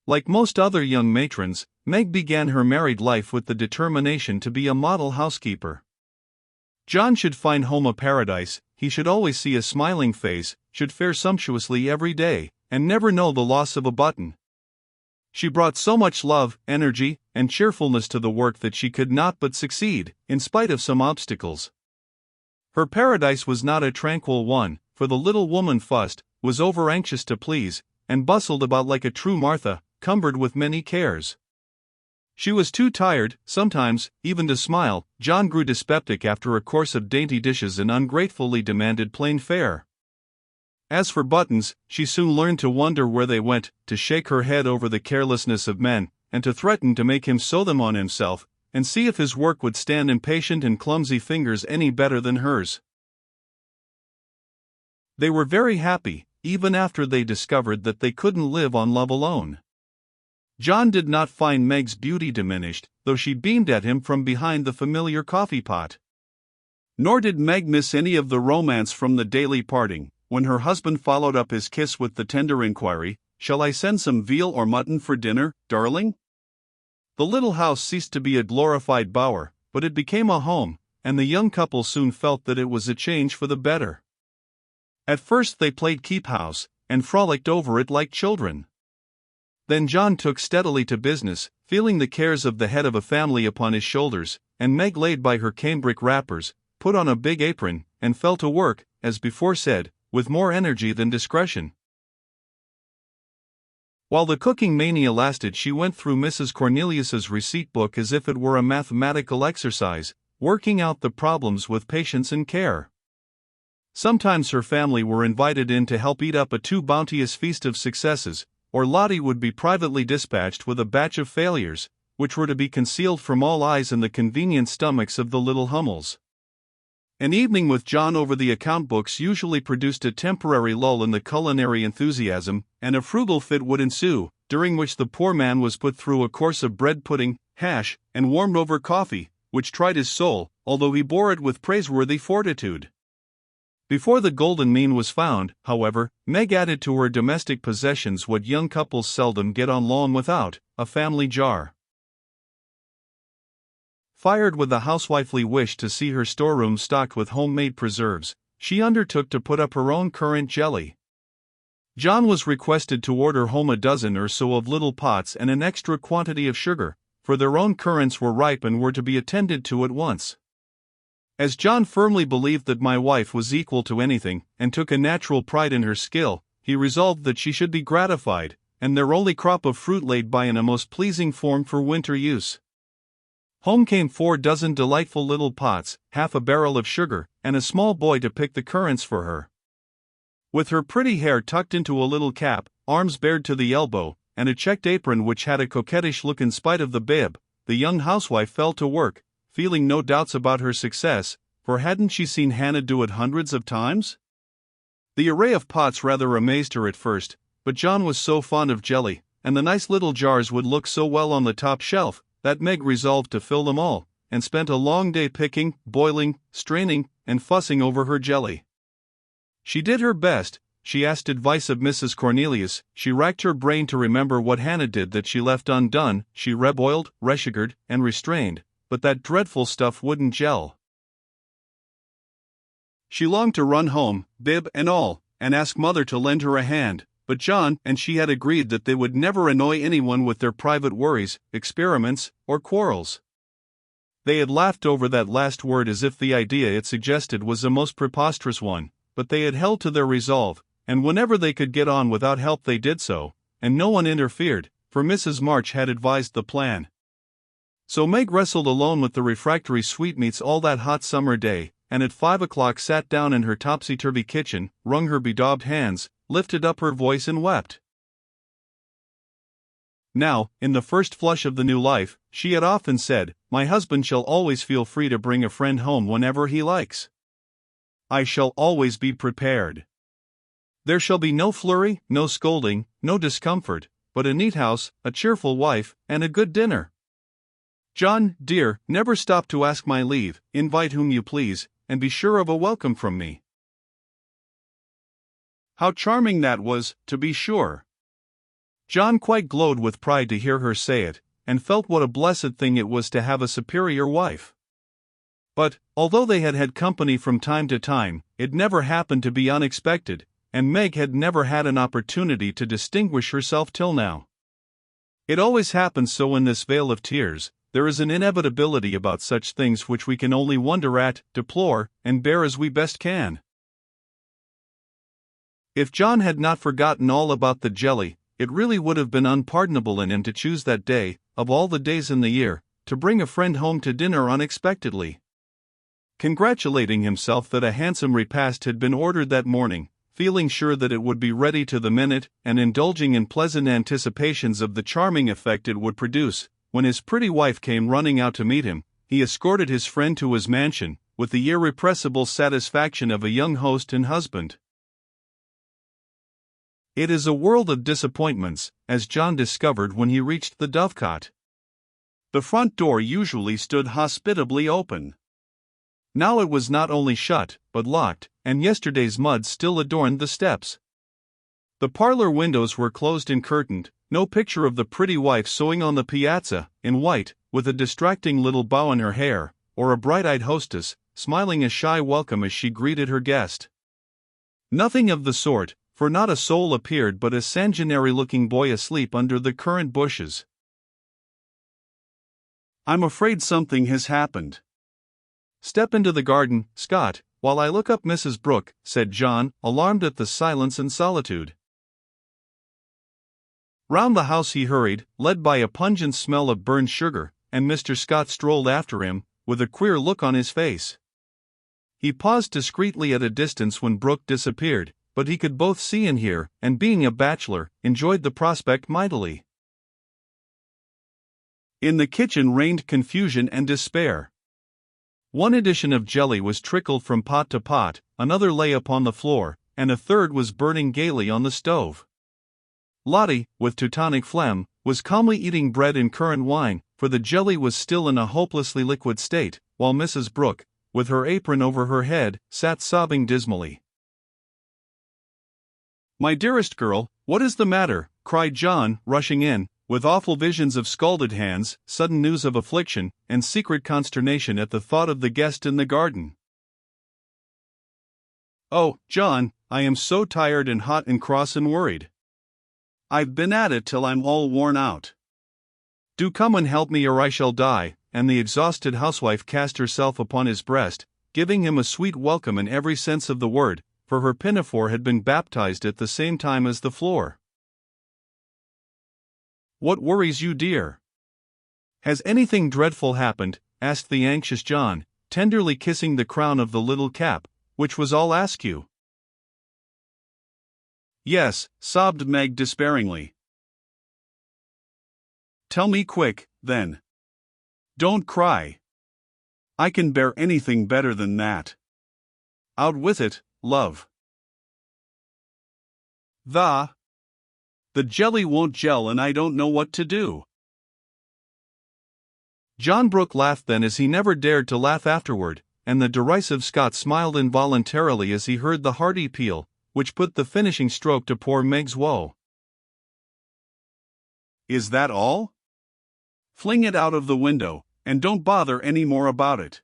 Like most other young matrons, Meg began her married life with the determination to be a model housekeeper. John should find home a paradise, he should always see a smiling face, should fare sumptuously every day, and never know the loss of a button. She brought so much love, energy, and cheerfulness to the work that she could not but succeed, in spite of some obstacles. Her paradise was not a tranquil one, for the little woman fussed, was over-anxious to please, and bustled about like a true Martha, cumbered with many cares. She was too tired, sometimes, even to smile. John grew dyspeptic after a course of dainty dishes and ungratefully demanded plain fare. As for buttons, she soon learned to wonder where they went, to shake her head over the carelessness of men, and to threaten to make him sew them on himself, and see if his work would stand impatient and clumsy fingers any better than hers. They were very happy, even after they discovered that they couldn't live on love alone. John did not find Meg's beauty diminished, though she beamed at him from behind the familiar coffee pot. Nor did Meg miss any of the romance from the daily parting, when her husband followed up his kiss with the tender inquiry, "Shall I send some veal or mutton for dinner, darling?" The little house ceased to be a glorified bower, but it became a home, and the young couple soon felt that it was a change for the better. At first they played keep house, and frolicked over it like children. Then John took steadily to business, feeling the cares of the head of a family upon his shoulders, and Meg laid by her cambric wrappers, put on a big apron, and fell to work, as before said, with more energy than discretion. While the cooking mania lasted, she went through Mrs. Cornelius's receipt book as if it were a mathematical exercise, working out the problems with patience and care. Sometimes her family were invited in to help eat up a too bounteous feast of successes, or Lottie would be privately dispatched with a batch of failures, which were to be concealed from all eyes in the convenient stomachs of the little Hummels. An evening with John over the account books usually produced a temporary lull in the culinary enthusiasm, and a frugal fit would ensue, during which the poor man was put through a course of bread pudding, hash, and warmed-over coffee, which tried his soul, although he bore it with praiseworthy fortitude. Before the golden mean was found, however, Meg added to her domestic possessions what young couples seldom get on long without, a family jar. Fired with a housewifely wish to see her storeroom stocked with homemade preserves, she undertook to put up her own currant jelly. John was requested to order home a dozen or so of little pots and an extra quantity of sugar, for their own currants were ripe and were to be attended to at once. As John firmly believed that my wife was equal to anything, and took a natural pride in her skill, he resolved that she should be gratified, and their only crop of fruit laid by in a most pleasing form for winter use. Home came 4 dozen delightful little pots, half a barrel of sugar, and a small boy to pick the currants for her. With her pretty hair tucked into a little cap, arms bared to the elbow, and a checked apron which had a coquettish look in spite of the bib, the young housewife fell to work, feeling no doubts about her success, for hadn't she seen Hannah do it hundreds of times? The array of pots rather amazed her at first, but John was so fond of jelly, and the nice little jars would look so well on the top shelf, that Meg resolved to fill them all, and spent a long day picking, boiling, straining, and fussing over her jelly. She did her best. She asked advice of Mrs. Cornelius, she racked her brain to remember what Hannah did that she left undone, she reboiled, resugared, and restrained, but that dreadful stuff wouldn't gel. She longed to run home, bib and all, and ask Mother to lend her a hand, but John and she had agreed that they would never annoy anyone with their private worries, experiments, or quarrels. They had laughed over that last word as if the idea it suggested was a most preposterous one, but they had held to their resolve, and whenever they could get on without help they did so, and no one interfered, for Mrs. March had advised the plan. So Meg wrestled alone with the refractory sweetmeats all that hot summer day, and at 5 o'clock sat down in her topsy-turvy kitchen, wrung her bedaubed hands, lifted up her voice and wept. Now, in the first flush of the new life, she had often said, "My husband shall always feel free to bring a friend home whenever he likes. I shall always be prepared. There shall be no flurry, no scolding, no discomfort, but a neat house, a cheerful wife, and a good dinner. John, dear, never stop to ask my leave, invite whom you please, and be sure of a welcome from me." How charming that was, to be sure! John quite glowed with pride to hear her say it, and felt what a blessed thing it was to have a superior wife. But, although they had had company from time to time, it never happened to be unexpected, and Meg had never had an opportunity to distinguish herself till now. It always happens so in this vale of tears. There is an inevitability about such things which we can only wonder at, deplore, and bear as we best can. If John had not forgotten all about the jelly, it really would have been unpardonable in him to choose that day, of all the days in the year, to bring a friend home to dinner unexpectedly. Congratulating himself that a handsome repast had been ordered that morning, feeling sure that it would be ready to the minute, and indulging in pleasant anticipations of the charming effect it would produce, when his pretty wife came running out to meet him, he escorted his friend to his mansion, with the irrepressible satisfaction of a young host and husband. It is a world of disappointments, as John discovered when he reached the dovecot. The front door usually stood hospitably open. Now it was not only shut, but locked, and yesterday's mud still adorned the steps. The parlor windows were closed and curtained, no picture of the pretty wife sewing on the piazza, in white, with a distracting little bow in her hair, or a bright-eyed hostess, smiling a shy welcome as she greeted her guest. Nothing of the sort, for not a soul appeared but a sanguinary-looking boy asleep under the currant bushes. "I'm afraid something has happened." "Step into the garden, Scott, while I look up Mrs. Brooke," said John, alarmed at the silence and solitude. Round the house he hurried, led by a pungent smell of burned sugar, and Mr. Scott strolled after him, with a queer look on his face. He paused discreetly at a distance when Brooke disappeared, but he could both see and hear, and being a bachelor, enjoyed the prospect mightily. In the kitchen reigned confusion and despair. One edition of jelly was trickled from pot to pot, another lay upon the floor, and a third was burning gaily on the stove. Lottie, with Teutonic phlegm, was calmly eating bread and currant wine, for the jelly was still in a hopelessly liquid state, while Mrs. Brooke, with her apron over her head, sat sobbing dismally. "My dearest girl, what is the matter?" cried John, rushing in, with awful visions of scalded hands, sudden news of affliction, and secret consternation at the thought of the guest in the garden. "Oh, John, I am so tired and hot and cross and worried. I've been at it till I'm all worn out. Do come and help me or I shall die," and the exhausted housewife cast herself upon his breast, giving him a sweet welcome in every sense of the word, for her pinafore had been baptized at the same time as the floor. "What worries you, dear? Has anything dreadful happened?" asked the anxious John, tenderly kissing the crown of the little cap, which was all askew. "Yes," sobbed Meg despairingly. "Tell me quick, then. Don't cry. I can bear anything better than that. Out with it, love." The jelly won't gel and I don't know what to do." John Brooke laughed then as he never dared to laugh afterward, and the derisive Scot smiled involuntarily as he heard the hearty peal, which put the finishing stroke to poor Meg's woe. "Is that all? Fling it out of the window, and don't bother any more about it.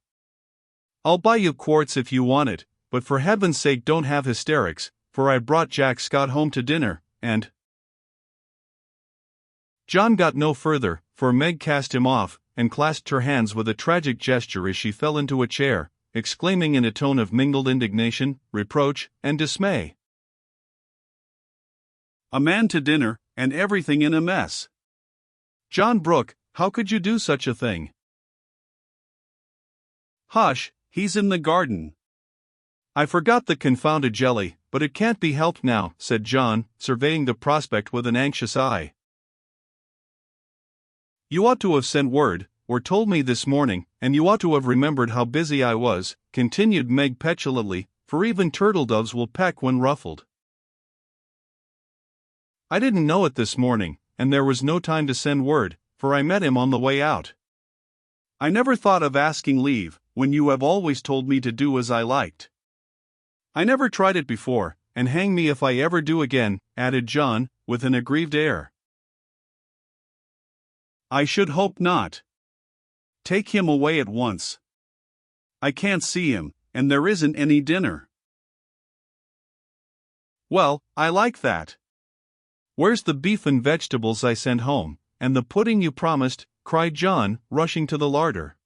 I'll buy you quarts if you want it, but for heaven's sake don't have hysterics, for I brought Jack Scott home to dinner, and—" John got no further, for Meg cast him off, and clasped her hands with a tragic gesture as she fell into a chair, exclaiming in a tone of mingled indignation, reproach, and dismay, "A man to dinner, and everything in a mess! John Brooke, how could you do such a thing?" "Hush, he's in the garden." "I forgot the confounded jelly, but it can't be helped now," said John, surveying the prospect with an anxious eye. "You ought to have sent word, or told me this morning, and you ought to have remembered how busy I was," continued Meg petulantly, "for even turtle doves will peck when ruffled. I didn't know it this morning, and there was no time to send word, for I met him on the way out. I never thought of asking leave, when you have always told me to do as I liked. I never tried it before, and hang me if I ever do again," added John, with an aggrieved air. I should hope not. Take him away at once. I can't see him, and there isn't any dinner. Well, I like that. Where's the beef and vegetables I sent home, and the pudding you promised?" cried John, rushing to the larder.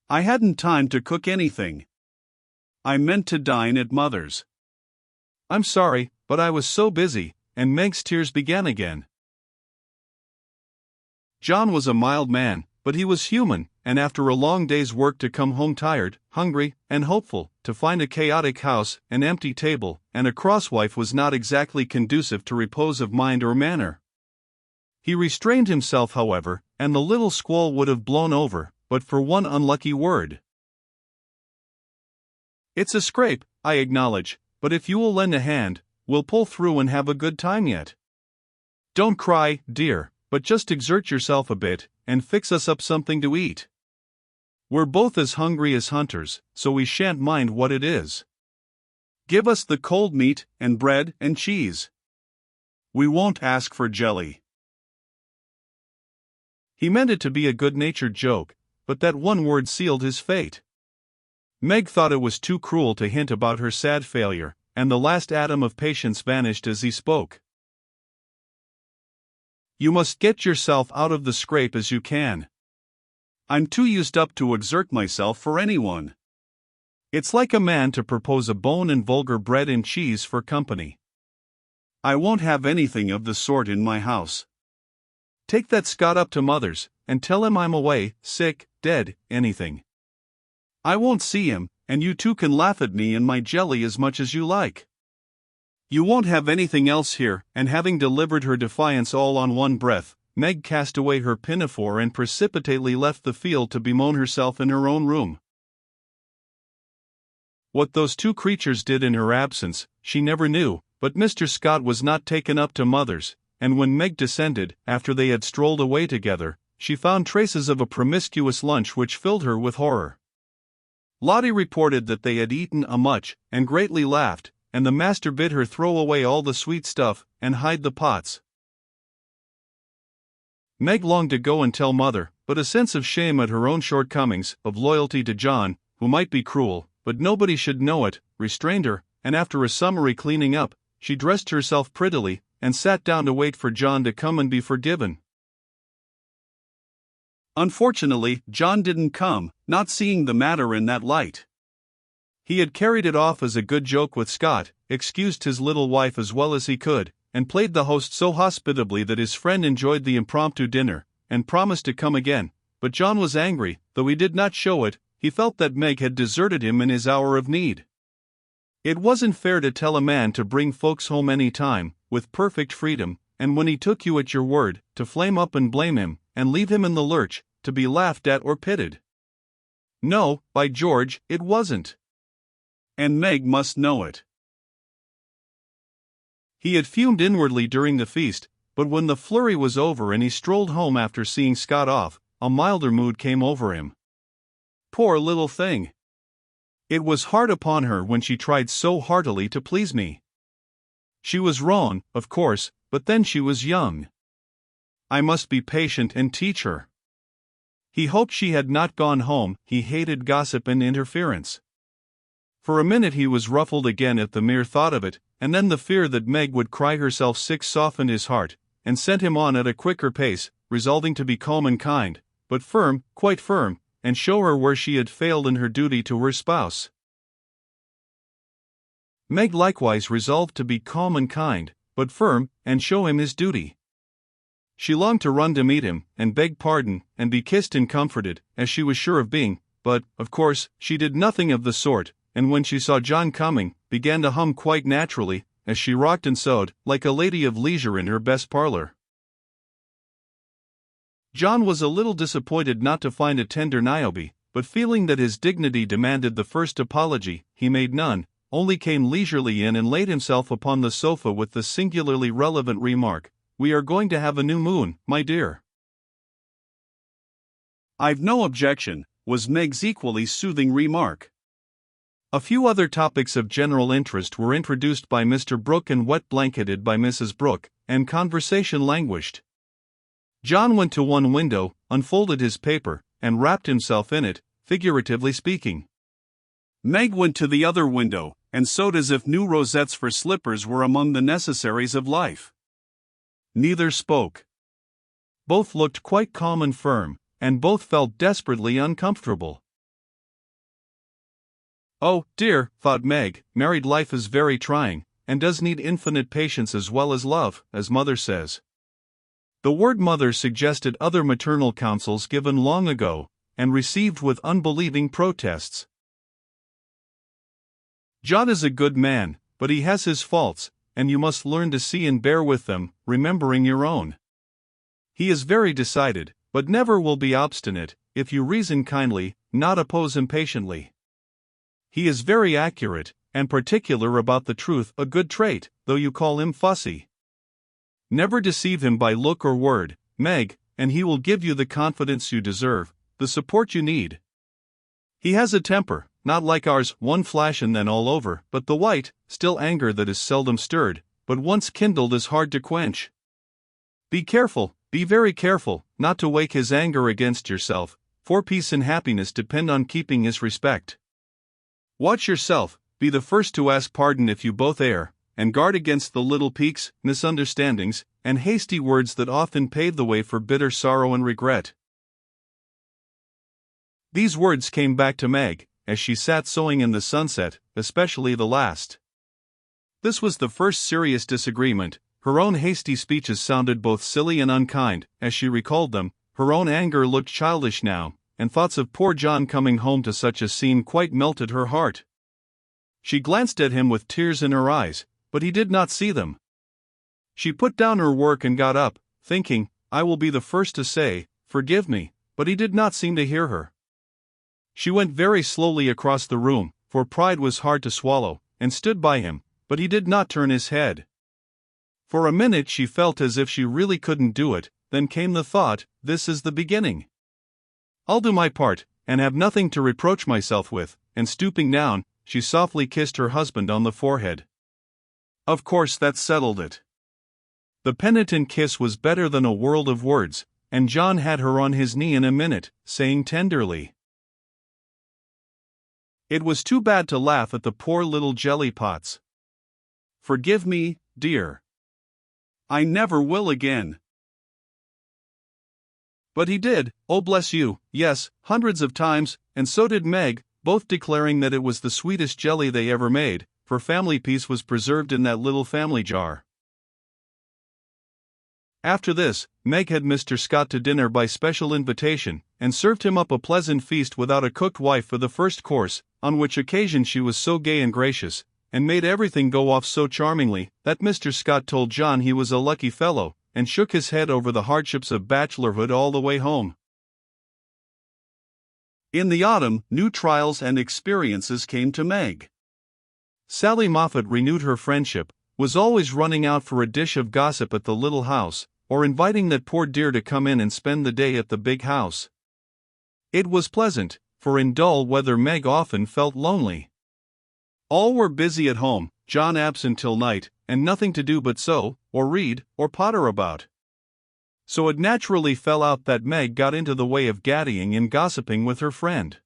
I hadn't time to cook anything. I meant to dine at Mother's. "I'm sorry, but I was so busy," and Meg's tears began again. John was a mild man, but he was human, and after a long day's work to come home tired, hungry, and hopeful, to find a chaotic house, an empty table, and a cross wife was not exactly conducive to repose of mind or manner. He restrained himself, however, and the little squall would have blown over, but for one unlucky word. "It's a scrape, I acknowledge, but if you will lend a hand, we'll pull through and have a good time yet. Don't cry, dear, but just exert yourself a bit, and fix us up something to eat. We're both as hungry as hunters, so we shan't mind what it is. Give us the cold meat, and bread, and cheese. We won't ask for jelly." He meant it to be a good-natured joke, but that one word sealed his fate. Meg thought it was too cruel to hint about her sad failure, and the last atom of patience vanished as he spoke. "You must get yourself out of the scrape as you can. I'm too used up to exert myself for anyone. It's like a man to propose a bone and vulgar bread and cheese for company. I won't have anything of the sort in my house. Take that Scot up to Mother's, and tell him I'm away, sick, dead, anything. I won't see him, and you two can laugh at me and my jelly as much as you like. You won't have anything else here." And having delivered her defiance all on one breath, Meg cast away her pinafore and precipitately left the field to bemoan herself in her own room. What those two creatures did in her absence, she never knew, but Mr. Scott was not taken up to Mother's, and when Meg descended, after they had strolled away together, she found traces of a promiscuous lunch which filled her with horror. Lottie reported that they had eaten much, and greatly laughed, and the master bid her throw away all the sweet stuff, and hide the pots. Meg longed to go and tell Mother, but a sense of shame at her own shortcomings, of loyalty to John, who might be cruel, but nobody should know it, restrained her, and after a summary cleaning up, she dressed herself prettily, and sat down to wait for John to come and be forgiven. Unfortunately, John didn't come, not seeing the matter in that light. He had carried it off as a good joke with Scott, excused his little wife as well as he could, and played the host so hospitably that his friend enjoyed the impromptu dinner, and promised to come again, but John was angry, though he did not show it. He felt that Meg had deserted him in his hour of need. It wasn't fair to tell a man to bring folks home any time, with perfect freedom, and when he took you at your word, to flame up and blame him, and leave him in the lurch, to be laughed at or pitied. No, by George, it wasn't. And Meg must know it. He had fumed inwardly during the feast, but when the flurry was over and he strolled home after seeing Scott off, a milder mood came over him. Poor little thing. It was hard upon her when she tried so heartily to please me. She was wrong, of course, but then she was young. I must be patient and teach her. He hoped she had not gone home. He hated gossip and interference. For a minute he was ruffled again at the mere thought of it, and then the fear that Meg would cry herself sick softened his heart, and sent him on at a quicker pace, resolving to be calm and kind, but firm, quite firm, and show her where she had failed in her duty to her spouse. Meg likewise resolved to be calm and kind, but firm, and show him his duty. She longed to run to meet him, and beg pardon, and be kissed and comforted, as she was sure of being, but, of course, she did nothing of the sort, and when she saw John coming, began to hum quite naturally, as she rocked and sewed, like a lady of leisure in her best parlor. John was a little disappointed not to find a tender Niobe, but feeling that his dignity demanded the first apology, he made none, only came leisurely in and laid himself upon the sofa with the singularly relevant remark, "We are going to have a new moon, my dear." "I've no objection," was Meg's equally soothing remark. A few other topics of general interest were introduced by Mr. Brooke and wet-blanketed by Mrs. Brooke, and conversation languished. John went to one window, unfolded his paper, and wrapped himself in it, figuratively speaking. Meg went to the other window, and sewed as if new rosettes for slippers were among the necessaries of life. Neither spoke. Both looked quite calm and firm, and both felt desperately uncomfortable. Oh, dear, thought Meg, married life is very trying, and does need infinite patience as well as love, as mother says. The word mother suggested other maternal counsels given long ago, and received with unbelieving protests. John is a good man, but he has his faults, and you must learn to see and bear with them, remembering your own. He is very decided, but never will be obstinate, if you reason kindly, not oppose impatiently. He is very accurate, and particular about the truth, a good trait, though you call him fussy. Never deceive him by look or word, Meg, and he will give you the confidence you deserve, the support you need. He has a temper, not like ours, one flash and then all over, but the white, still anger that is seldom stirred, but once kindled is hard to quench. Be careful, be very careful, not to wake his anger against yourself, for peace and happiness depend on keeping his respect. Watch yourself, be the first to ask pardon if you both err, and guard against the little piques, misunderstandings, and hasty words that often pave the way for bitter sorrow and regret. These words came back to Meg, as she sat sewing in the sunset, especially the last. This was the first serious disagreement. Her own hasty speeches sounded both silly and unkind, as she recalled them. Her own anger looked childish now, and thoughts of poor John coming home to such a scene quite melted her heart. She glanced at him with tears in her eyes, but he did not see them. She put down her work and got up, thinking, I will be the first to say, forgive me, but he did not seem to hear her. She went very slowly across the room, for pride was hard to swallow, and stood by him, but he did not turn his head. For a minute she felt as if she really couldn't do it, then came the thought, this is the beginning. I'll do my part, and have nothing to reproach myself with, and stooping down, she softly kissed her husband on the forehead. Of course that settled it. The penitent kiss was better than a world of words, and John had her on his knee in a minute, saying tenderly, it was too bad to laugh at the poor little jelly pots. Forgive me, dear. I never will again. But he did, oh bless you, yes, hundreds of times, and so did Meg, both declaring that it was the sweetest jelly they ever made, for family peace was preserved in that little family jar. After this, Meg had Mr. Scott to dinner by special invitation, and served him up a pleasant feast without a cooked wife for the first course, on which occasion she was so gay and gracious, and made everything go off so charmingly, that Mr. Scott told John he was a lucky fellow, and shook his head over the hardships of bachelorhood all the way home. In the autumn, new trials and experiences came to Meg. Sally Moffat renewed her friendship, was always running out for a dish of gossip at the little house, or inviting that poor dear to come in and spend the day at the big house. It was pleasant, for in dull weather Meg often felt lonely. All were busy at home, John absent till night, and nothing to do but sew, or read, or potter about. So it naturally fell out that Meg got into the way of gaddying and gossiping with her friend.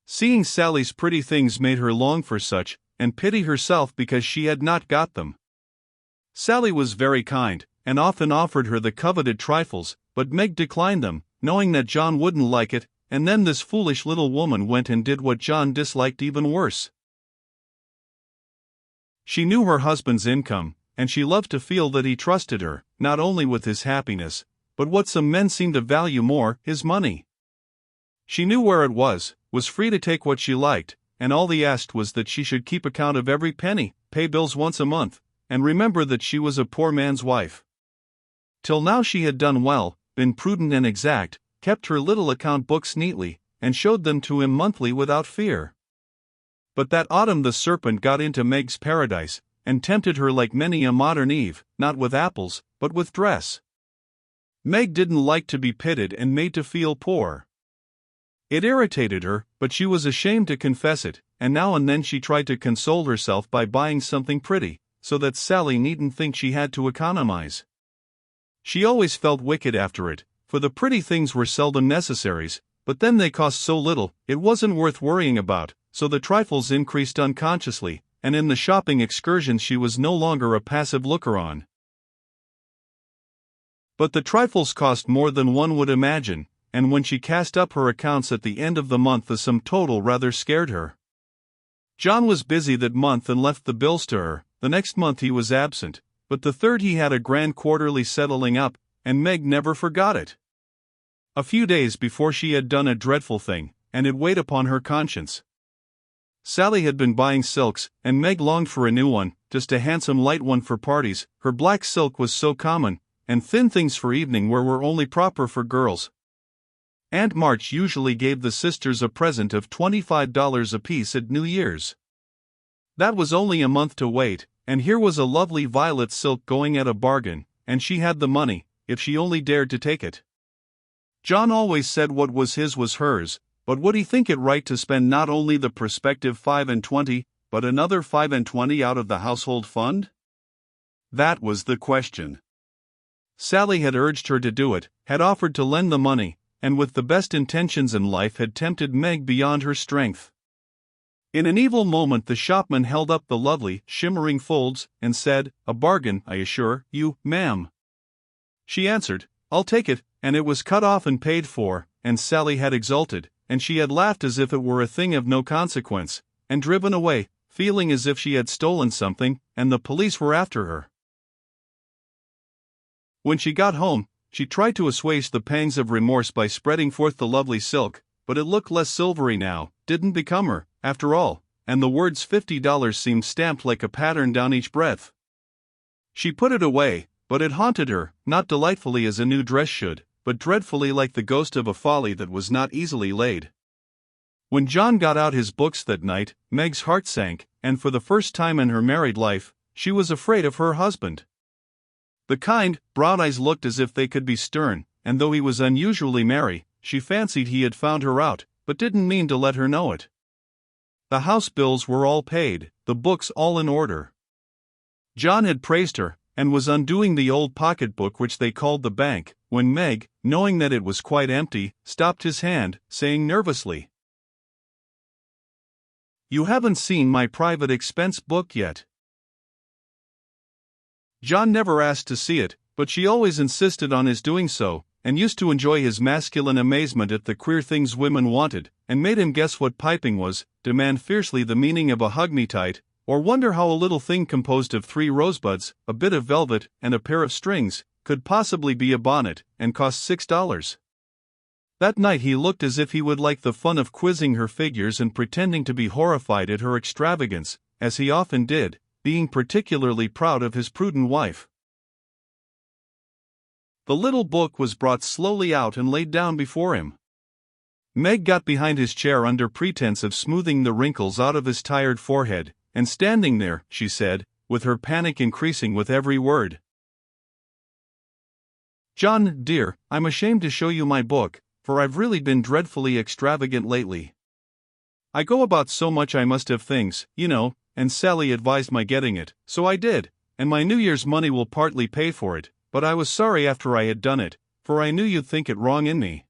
Seeing Sally's pretty things made her long for such, and pity herself because she had not got them. Sally was very kind, and often offered her the coveted trifles, but Meg declined them, knowing that John wouldn't like it, and then this foolish little woman went and did what John disliked even worse. She knew her husband's income, and she loved to feel that he trusted her, not only with his happiness, but what some men seem to value more, his money. She knew where it was free to take what she liked, and all he asked was that she should keep account of every penny, pay bills once a month, and remember that she was a poor man's wife. Till now she had done well, been prudent and exact, kept her little account books neatly, and showed them to him monthly without fear. But that autumn the serpent got into Meg's paradise, and tempted her like many a modern Eve, not with apples, but with dress. Meg didn't like to be pitied and made to feel poor. It irritated her, but she was ashamed to confess it, and now and then she tried to console herself by buying something pretty, so that Sally needn't think she had to economize. She always felt wicked after it, for the pretty things were seldom necessaries, but then they cost so little, it wasn't worth worrying about, so the trifles increased unconsciously, and in the shopping excursions she was no longer a passive looker-on. But the trifles cost more than one would imagine, and when she cast up her accounts at the end of the month the sum total rather scared her. John was busy that month and left the bills to her. The next month he was absent, but the third he had a grand quarterly settling up, and Meg never forgot it. A few days before she had done a dreadful thing, and it weighed upon her conscience. Sally had been buying silks, and Meg longed for a new one, just a handsome light one for parties. Her black silk was so common, and thin things for evening wear were only proper for girls. Aunt March usually gave the sisters a present of $25 apiece at New Year's. That was only a month to wait, and here was a lovely violet silk going at a bargain, and she had the money, if she only dared to take it. John always said what was his was hers, but would he think it right to spend not only the prospective 25, but another 25 out of the household fund? That was the question. Sally had urged her to do it, had offered to lend the money, and with the best intentions in life had tempted Meg beyond her strength. In an evil moment the shopman held up the lovely, shimmering folds, and said, "A bargain, I assure you, ma'am." She answered, "I'll take it," and it was cut off and paid for, and Sally had exulted, and she had laughed as if it were a thing of no consequence, and driven away, feeling as if she had stolen something, and the police were after her. When she got home, she tried to assuage the pangs of remorse by spreading forth the lovely silk, but it looked less silvery now, didn't become her, after all, and the words $50 seemed stamped like a pattern down each breadth. She put it away, but it haunted her, not delightfully as a new dress should, but dreadfully like the ghost of a folly that was not easily laid. When John got out his books that night, Meg's heart sank, and for the first time in her married life, she was afraid of her husband. The kind, brown eyes looked as if they could be stern, and though he was unusually merry, she fancied he had found her out, but didn't mean to let her know it. The house bills were all paid, the books all in order. John had praised her, and was undoing the old pocketbook which they called the bank, when Meg, knowing that it was quite empty, stopped his hand, saying nervously, "You haven't seen my private expense book yet." John never asked to see it, but she always insisted on his doing so, and used to enjoy his masculine amazement at the queer things women wanted, and made him guess what piping was, demand fiercely the meaning of a hug-me-tight, or wonder how a little thing composed of 3 rosebuds, a bit of velvet, and a pair of strings, could possibly be a bonnet, and cost $6. That night he looked as if he would like the fun of quizzing her figures and pretending to be horrified at her extravagance, as he often did, being particularly proud of his prudent wife. The little book was brought slowly out and laid down before him. Meg got behind his chair under pretense of smoothing the wrinkles out of his tired forehead, and standing there, she said, with her panic increasing with every word, "John, dear, I'm ashamed to show you my book, for I've really been dreadfully extravagant lately. I go about so much I must have things, you know, and Sally advised my getting it, so I did, and my New Year's money will partly pay for it, but I was sorry after I had done it, for I knew you'd think it wrong in me."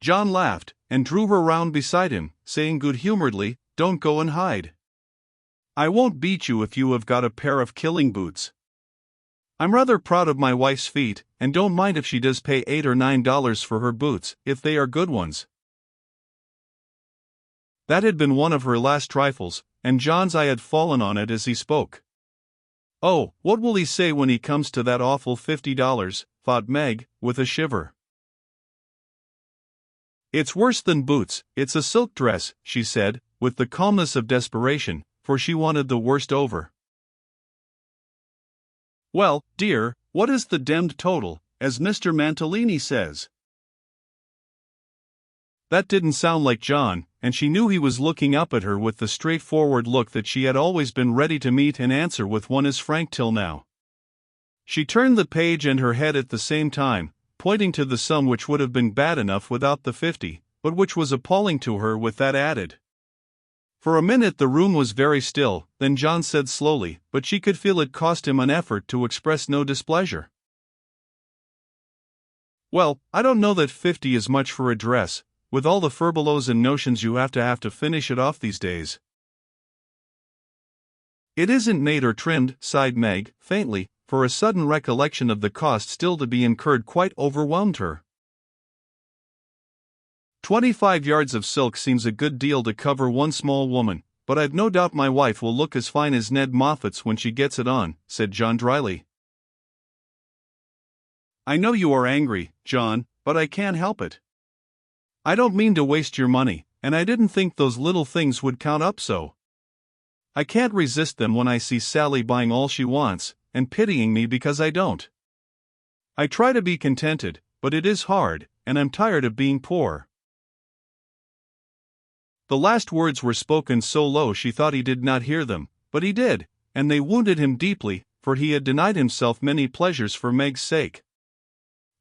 John laughed, and drew her round beside him, saying good-humoredly, "Don't go and hide. I won't beat you if you have got a pair of killing boots. I'm rather proud of my wife's feet, and don't mind if she does pay $8 or $9 for her boots, if they are good ones." That had been one of her last trifles, and John's eye had fallen on it as he spoke. "Oh, what will he say when he comes to that awful $50, thought Meg, with a shiver. "It's worse than boots, it's a silk dress," she said, with the calmness of desperation, for she wanted the worst over. "Well, dear, what is the demmed total, as Mr. Mantalini says?" That didn't sound like John, and she knew he was looking up at her with the straightforward look that she had always been ready to meet and answer with one as frank till now. She turned the page and her head at the same time, pointing to the sum which would have been bad enough without the 50, but which was appalling to her with that added. For a minute the room was very still, then John said slowly, but she could feel it cost him an effort to express no displeasure. "Well, I don't know that 50 is much for a dress, with all the furbelows and notions you have to finish it off these days." "It isn't made or trimmed," sighed Meg, faintly, for a sudden recollection of the cost still to be incurred quite overwhelmed her. 25 yards of silk seems a good deal to cover one small woman, but I've no doubt my wife will look as fine as Ned Moffat's when she gets it on," said John dryly. "I know you are angry, John, but I can't help it. I don't mean to waste your money, and I didn't think those little things would count up so. I can't resist them when I see Sally buying all she wants, and pitying me because I don't. I try to be contented, but it is hard, and I'm tired of being poor." The last words were spoken so low she thought he did not hear them, but he did, and they wounded him deeply, for he had denied himself many pleasures for Meg's sake.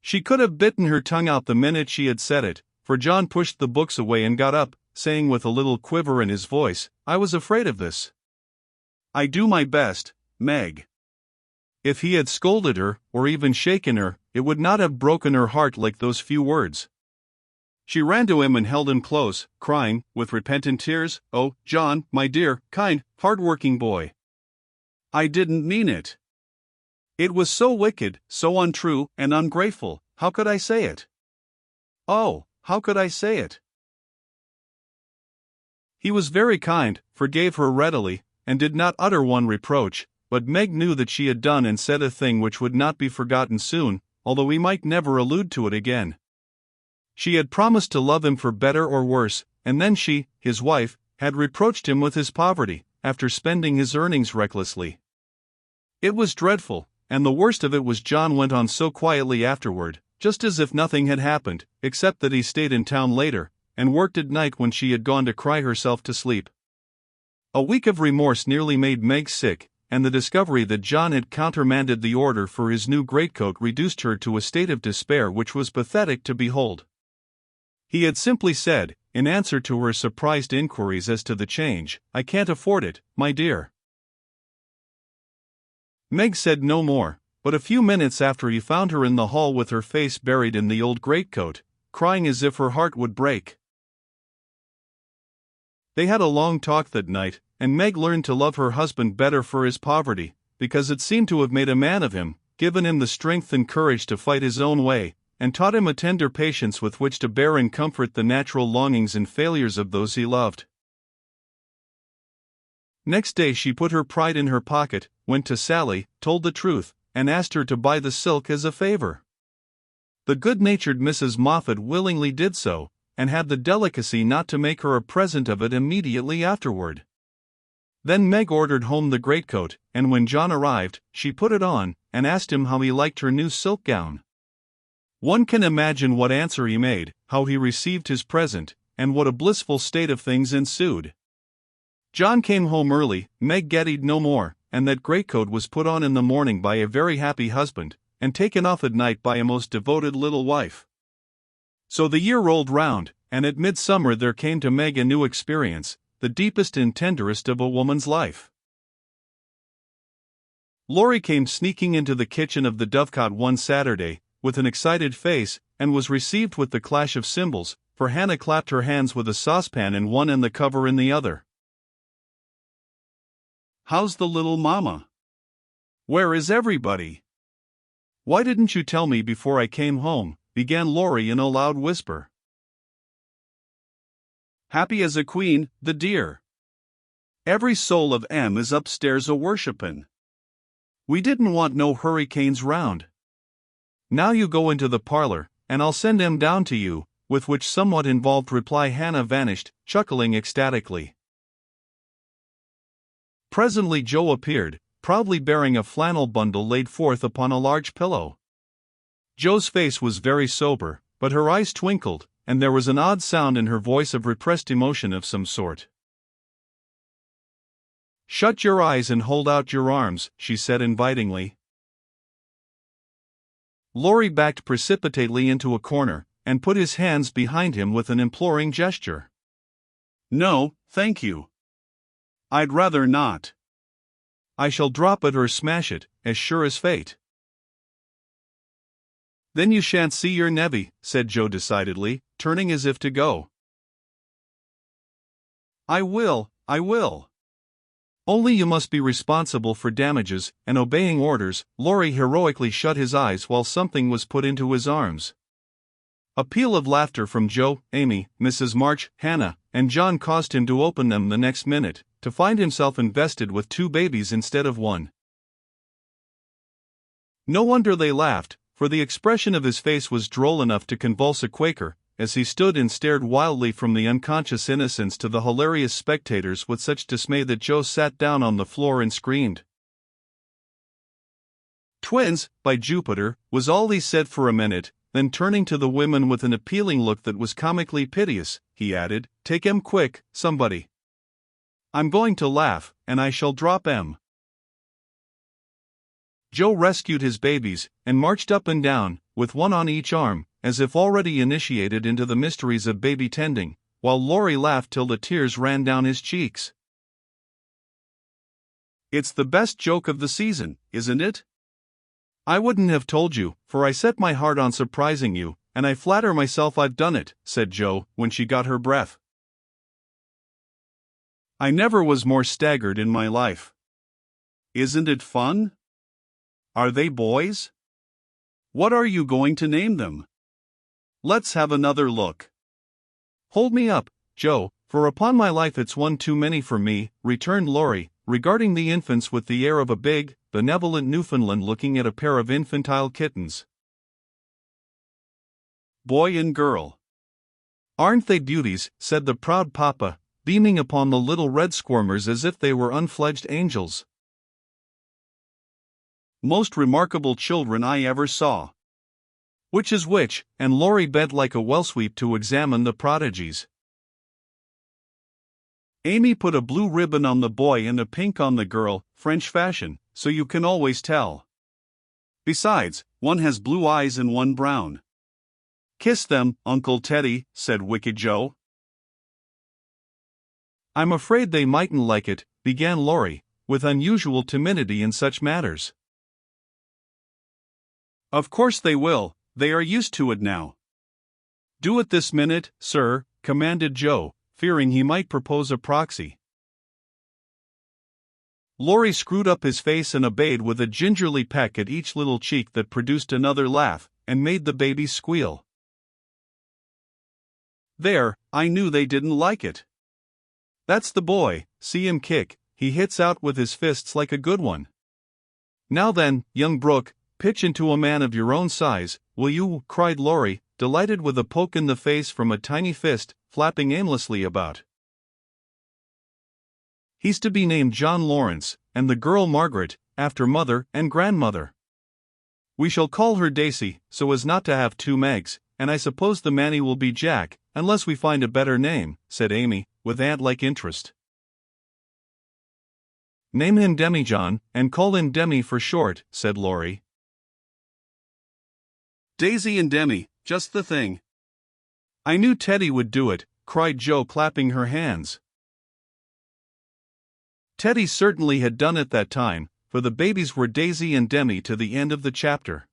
She could have bitten her tongue out the minute she had said it, for John pushed the books away and got up, saying with a little quiver in his voice, "I was afraid of this. I do my best, Meg." If he had scolded her, or even shaken her, it would not have broken her heart like those few words. She ran to him and held him close, crying, with repentant tears, "Oh, John, my dear, kind, hard-working boy. I didn't mean it. It was so wicked, so untrue, and ungrateful. How could I say it? Oh, how could I say it?" He was very kind, forgave her readily, and did not utter one reproach, but Meg knew that she had done and said a thing which would not be forgotten soon, although he might never allude to it again. She had promised to love him for better or worse, and then she, his wife, had reproached him with his poverty, after spending his earnings recklessly. It was dreadful, and the worst of it was John went on so quietly afterward, just as if nothing had happened, except that he stayed in town later, and worked at night when she had gone to cry herself to sleep. A week of remorse nearly made Meg sick, and the discovery that John had countermanded the order for his new greatcoat reduced her to a state of despair which was pathetic to behold. He had simply said, in answer to her surprised inquiries as to the change, "I can't afford it, my dear." Meg said no more, but a few minutes after he found her in the hall with her face buried in the old greatcoat, crying as if her heart would break. They had a long talk that night, and Meg learned to love her husband better for his poverty, because it seemed to have made a man of him, given him the strength and courage to fight his own way, and taught him a tender patience with which to bear and comfort the natural longings and failures of those he loved. Next day she put her pride in her pocket, went to Sally, told the truth, and asked her to buy the silk as a favor. The good-natured Mrs. Moffat willingly did so, and had the delicacy not to make her a present of it immediately afterward. Then Meg ordered home the greatcoat, and when John arrived, she put it on, and asked him how he liked her new silk gown. One can imagine what answer he made, how he received his present, and what a blissful state of things ensued. John came home early, Meg gettied no more, and that greatcoat was put on in the morning by a very happy husband, and taken off at night by a most devoted little wife. So the year rolled round, and at midsummer there came to Meg a new experience, the deepest and tenderest of a woman's life. Laurie came sneaking into the kitchen of the Dovecot one Saturday, with an excited face, and was received with the clash of cymbals, for Hannah clapped her hands with a saucepan in one and the cover in the other. "How's the little mama? Where is everybody? Why didn't you tell me before I came home?" began Laurie in a loud whisper. "Happy as a queen, the dear. Every soul of 'em is upstairs a-worshippin'. We didn't want no hurricanes round. Now you go into the parlor, and I'll send 'em down to you," with which somewhat involved reply Hannah vanished, chuckling ecstatically. Presently Joe appeared, proudly bearing a flannel bundle laid forth upon a large pillow. Joe's face was very sober, but her eyes twinkled, and there was an odd sound in her voice of repressed emotion of some sort. "Shut your eyes and hold out your arms," she said invitingly. Laurie backed precipitately into a corner, and put his hands behind him with an imploring gesture. "No, thank you. I'd rather not. I shall drop it or smash it, as sure as fate. Then you shan't see your nevvy, said Joe decidedly, turning as if to go. I will. Only you must be responsible for damages, and obeying orders. Laurie heroically shut his eyes while something was put into his arms. A peal of laughter from Joe, Amy, Mrs. March, Hannah, and John caused him to open them the next minute, to find himself invested with 2 babies instead of 1. No wonder they laughed, for the expression of his face was droll enough to convulse a Quaker, as he stood and stared wildly from the unconscious innocents to the hilarious spectators with such dismay that Joe sat down on the floor and screamed. "Twins, by Jupiter," was all he said for a minute, then turning to the women with an appealing look that was comically piteous, he added, "Take 'em quick, somebody. I'm going to laugh, and I shall drop 'em." Joe rescued his babies, and marched up and down, with one on each arm, as if already initiated into the mysteries of baby tending, while Laurie laughed till the tears ran down his cheeks. "It's the best joke of the season, isn't it?" "I wouldn't have told you, for I set my heart on surprising you, and I flatter myself I've done it," said Joe, when she got her breath. "I never was more staggered in my life. Isn't it fun? Are they boys? What are you going to name them? Let's have another look." "Hold me up, Joe, for upon my life it's one too many for me," returned Laurie, regarding the infants with the air of a big, benevolent Newfoundland looking at a pair of infantile kittens. "Boy and girl." "Aren't they beauties?" said the proud papa, beaming upon the little red squirmers as if they were unfledged angels. "Most remarkable children I ever saw." "Which is which?" and Laurie bent like a well-sweep to examine the prodigies. "Amy put a blue ribbon on the boy and a pink on the girl, French fashion, so you can always tell. Besides, one has blue eyes and one brown." "Kiss them, Uncle Teddy," said Wicked Joe. "I'm afraid they mightn't like it," began Laurie, with unusual timidity in such matters. "Of course they will, they are used to it now." "Do it this minute, sir," commanded Joe, fearing he might propose a proxy. Laurie screwed up his face and obeyed with a gingerly peck at each little cheek that produced another laugh, and made the babies squeal. "There, I knew they didn't like it." "That's the boy, see him kick, he hits out with his fists like a good one. Now then, young Brooke, pitch into a man of your own size, will you?" cried Laurie, delighted with a poke in the face from a tiny fist, flapping aimlessly about. "He's to be named John Lawrence, and the girl Margaret, after mother and grandmother. We shall call her Daisy, so as not to have 2 Megs, and I suppose the Manny will be Jack, unless we find a better name," said Amy, with ant-like interest. "Name him Demi-John, and call him Demi for short," said Laurie. "Daisy and Demi, just the thing." "I knew Teddy would do it," cried Joe, clapping her hands. Teddy certainly had done it that time, for the babies were Daisy and Demi to the end of the chapter.